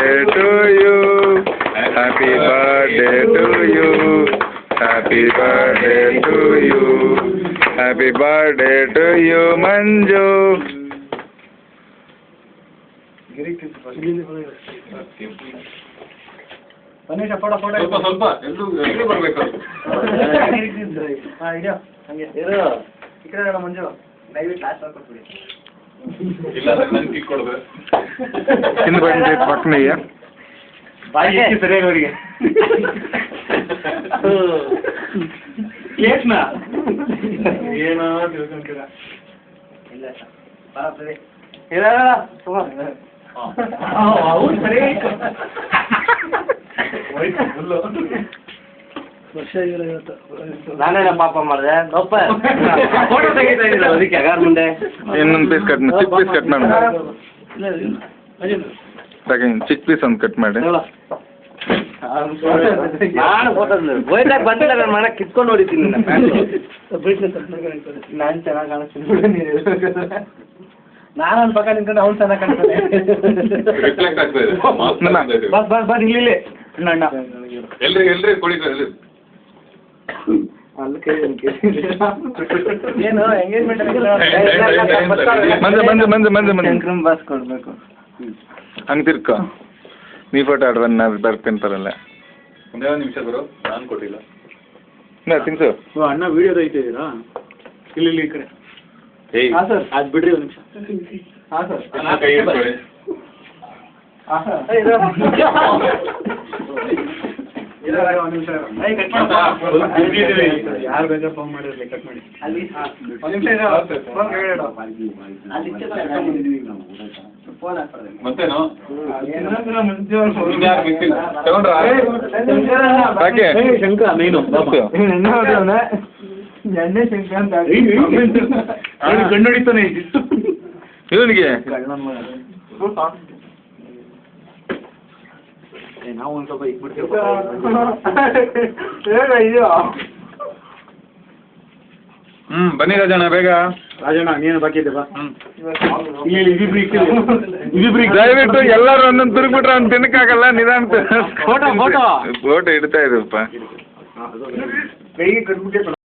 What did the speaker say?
birthday to you. Happy birthday to you. Happy birthday to you. Happy birthday to you, Manju. ಸ್ವಲ್ಪ ಎಲ್ಲರೂ ಬರ್ಬೇಕು. ಮಂಜು ಇಲ್ಲ ನನ್ kick ಕೊಡ್ದೆ ಹಿಂದೆ ಬಂದು ಪಕ್ಕನೆಯ ಬಾಯಿ ಸರಿಯಾಗಿ ಅವರಿಗೆ ಕೇಕ್ನ ಏನೋ ತಿಳ್ಕೊಂತೀರ ಇಲ್ಲ ಸರಿ ಇಲ್ಲ ಅವ್ರು ಸರಿ ನಾನೇನ ಪಾಪ ಮಾಡಿದೆ ಫೋಟೋ ತೆಗಿತಾ ಇದ್ದಿಲ್ಲ ಅದಕ್ಕೆ ಯಾರ ಮುಂದೆ ಇನ್ನೊಂದು ಪೀಸ್ ಕಟ್ ಚಿಕ್ಕ ಪೀಸ್ ಕಟ್ ಮಾಡಿ ಚಿಕ್ಕ ಪೀಸ್ ಒಂದು ಕಟ್ ಮಾಡಿ ನಾನು ಫೋಟೋ ಬೋಯ್ದಾಗ ಬಂದಿಲ್ಲ ನನ್ನ ಮನೆ ಕಿತ್ಕೊಂಡು ಹೊಡಿತೀನಿ ನಾನು ಚೆನ್ನಾಗಿ ಕಾಣಿಸ್ತೀನಿ ನಾನು ನನ್ನ ಪಕ್ಕ ನಿಂತ್ಕೊಂಡು ಅವ್ನು ಚೆನ್ನಾಗಿ ಕಾಣಿಸ್ತಾನೆ ಬಸ್ ಬಸ್ ಬಸ್ ಇಲ್ಲಿ ಅಣ್ಣ ಎಲ್ರಿ ಕುಡಿತಾರೆ ಏನು ಎಂಗೇಜ್ಮೆಂಟ್ ಮಂಜು ಬಸ್ ಕೊಡ್ಬೇಕು ಹಂಗೆ ತಿರ್ಕೊ ನೀ ಫೋಟೋ ಆಡ್ಬಂದು ನಾನು ಬರ್ಕೊಂತಾರಲ್ಲ ಒಂದೇ ಒಂದು ನಿಮಿಷ ಬರೋ ನಾನು ಕೊಟ್ಟಿಲ್ಲ ತಿನ್ಸು ಅಣ್ಣ ವಿಡಿಯೋದ ಐತಿದ್ದೀರಾ ಇಲ್ಲಿ ಈ ಕಡೆ ಹಾಂ ಸರ್ ಅದು ಬಿಡ್ರಿ ಒಂದು ನಿಮಿಷ ಹಾಂ ಸರ್ ಕೈ ಇಟ್ಕೊಳ್ಳಿ ಹಾಂ ಸರ್ ಯಾರು ಬೇಕಾದ್ರೆ ಫೋನ್ ಮಾಡಿರಲಿ ಕಟ್ ಮಾಡಿ ಒಂದು ನಿಮಿಷ ಮತ್ತೇನು ಶಂಕರ ನೀನು ಎಣ್ಣೆ ಶಂಕರ ಅಂತ ಗಂಡು ಹೊಡಿತಾನೆ ಇವನಿಗೆ ನಾವು ಒಂದು ಸ್ವಲ್ಪ ಇಟ್ಬಿಡ್ತೀವಿ ಬನ್ನಿ ರಾಜಣ್ಣ ಬೇಗ ರಾಜಣ್ಣ ನೀನು ಬಾಕಿ ಇದೆ ಬಾ ದಯವಿಟ್ಟು ಎಲ್ಲರೂ ಒಂದೊಂದು ತಿರುಗ್ಬಿಟ್ರೆ ಅವ್ನು ತಿನ್ನಕ್ಕಾಗಲ್ಲ ನಿಧಾನ ಫೋಟೋ ಫೋಟೋ ಇಡ್ತಾ ಇದೀವಪ್ಪ ಕೈಗೆ ಕಟ್ಬಿಟ್ಟೆ